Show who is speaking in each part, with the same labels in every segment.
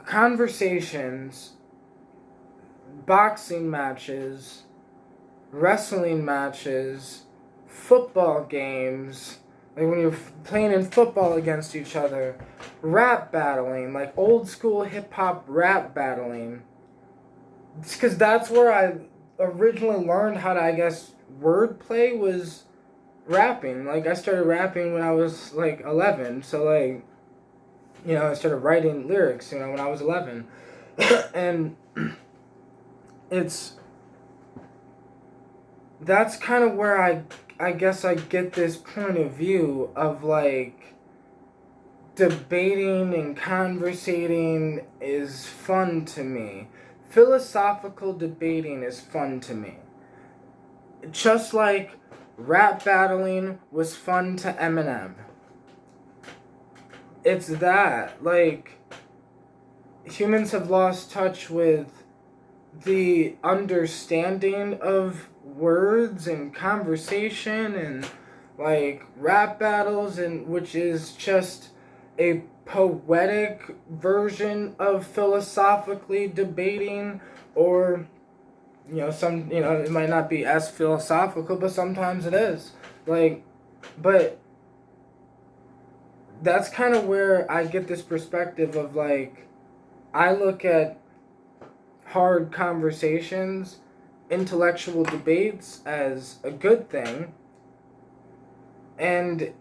Speaker 1: conversations, boxing matches, wrestling matches, football games, like when you're playing in football against each other, rap battling, like old school hip hop rap battling. It's because that's where I originally learned how to, I guess, wordplay was rapping. Like, I started rapping when I was like 11, so like, I started writing lyrics, when I was 11. And it's that's kind of where I guess I get this point of view of like debating and conversating is fun to me. Philosophical debating is fun to me. Just like rap battling was fun to Eminem. It's that, like, humans have lost touch with the understanding of words and conversation and like rap battles, and which is just a poetic version of philosophically debating, or it might not be as philosophical, but sometimes it is, like, but that's kind of where I get this perspective of like, I look at hard conversations, intellectual debates as a good thing, and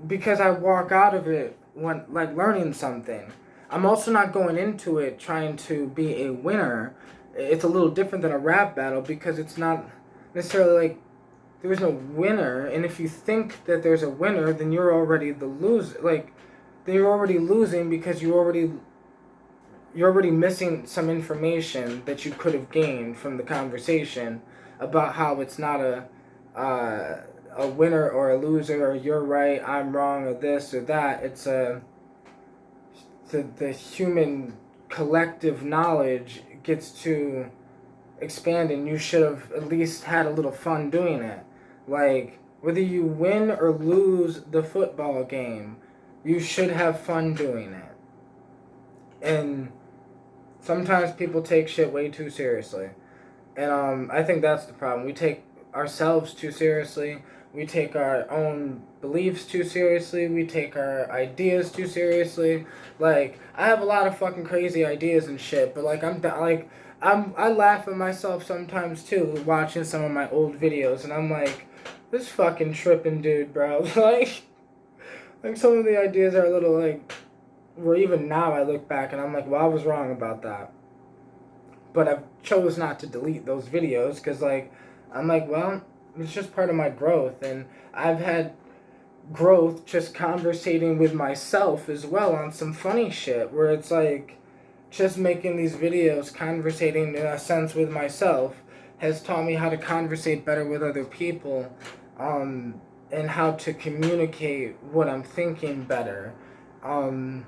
Speaker 1: because I walk out of it when like learning something. I'm also not going into it trying to be a winner. It's a little different than a rap battle because it's not necessarily like there is no winner, and if you think that there's a winner, then you're already the loser. Like, then you're already losing because you're already missing some information that you could have gained from the conversation about how it's not a winner or a loser, or you're right, I'm wrong, or this or that. It's the human collective knowledge gets to expand, and you should have at least had a little fun doing it. Like, whether you win or lose the football game, you should have fun doing it. And sometimes people take shit way too seriously. And I think that's the problem. We take ourselves too seriously. We take our own beliefs too seriously. We take our ideas too seriously. Like, I have a lot of fucking crazy ideas and shit, but like I laugh at myself sometimes too, watching some of my old videos, and I'm like, this fucking tripping dude, bro. like some of the ideas are a little like, where even now I look back and I'm like, well, I was wrong about that. But I chose not to delete those videos because, like, I'm like, well, it's just part of my growth. And I've had growth just conversating with myself as well on some funny shit where it's like, just making these videos, conversating in a sense with myself, has taught me how to conversate better with other people, and how to communicate what I'm thinking better. And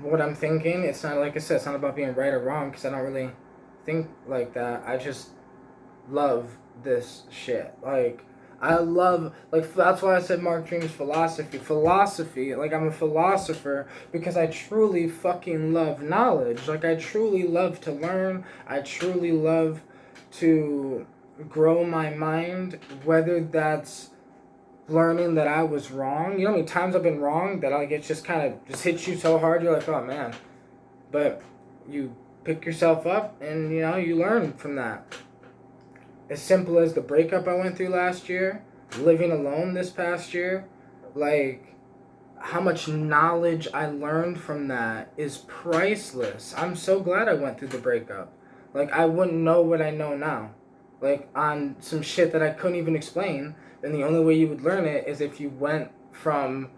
Speaker 1: what I'm thinking, it's not, like I said, it's not about being right or wrong, because I don't really think like that. I just love this shit. Like, I love, like, that's why I said Mark Dream's philosophy. Like, I'm a philosopher because I truly fucking love knowledge. Like, I truly love to learn. I truly love to grow my mind, whether that's learning that I was wrong. You know how many times I've been wrong that like it just kind of just hits you so hard, you're like, oh man. But you pick yourself up and you learn from that. As simple as the breakup I went through last year, living alone this past year, like, how much knowledge I learned from that is priceless. I'm so glad I went through the breakup. Like, I wouldn't know what I know now. Like, on some shit that I couldn't even explain. And the only way you would learn it is if you went from,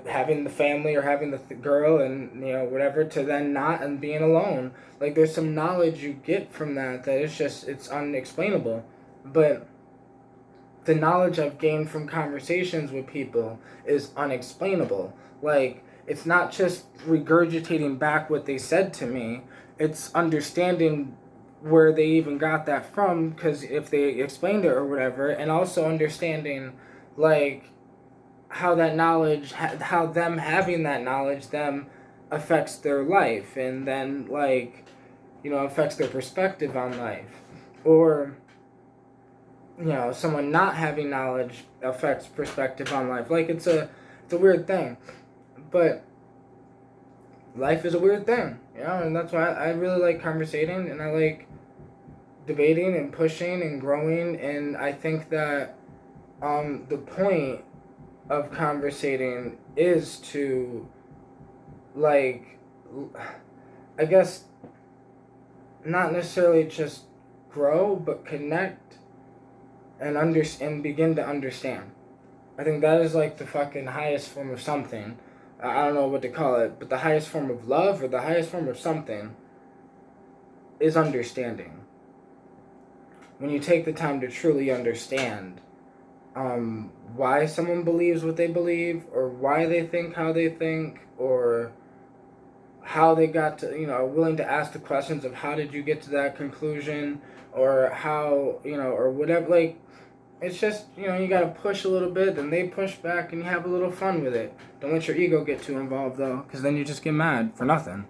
Speaker 1: having the family or having the girl and, whatever, to then not and being alone. Like, there's some knowledge you get from that it's unexplainable. But the knowledge I've gained from conversations with people is unexplainable. Like, it's not just regurgitating back what they said to me, it's understanding where they even got that from, because if they explained it or whatever, and also understanding, like, how that knowledge, how them having that knowledge, them affects their life, and then like, affects their perspective on life, or someone not having knowledge affects perspective on life. Like it's a weird thing, but life is a weird thing, and that's why I really like conversating, and I like debating and pushing and growing, and I think that the point of conversating is to, like, I guess, not necessarily just grow, but connect and begin to understand. I think that is like the fucking highest form of something. I don't know what to call it, but the highest form of love or the highest form of something is understanding. When you take the time to truly understand why someone believes what they believe, or why they think how they think, or how they got to, are willing to ask the questions of how did you get to that conclusion, or how, or whatever. Like, it's just, you gotta push a little bit, then they push back, and you have a little fun with it. Don't let your ego get too involved, though, because then you just get mad for nothing.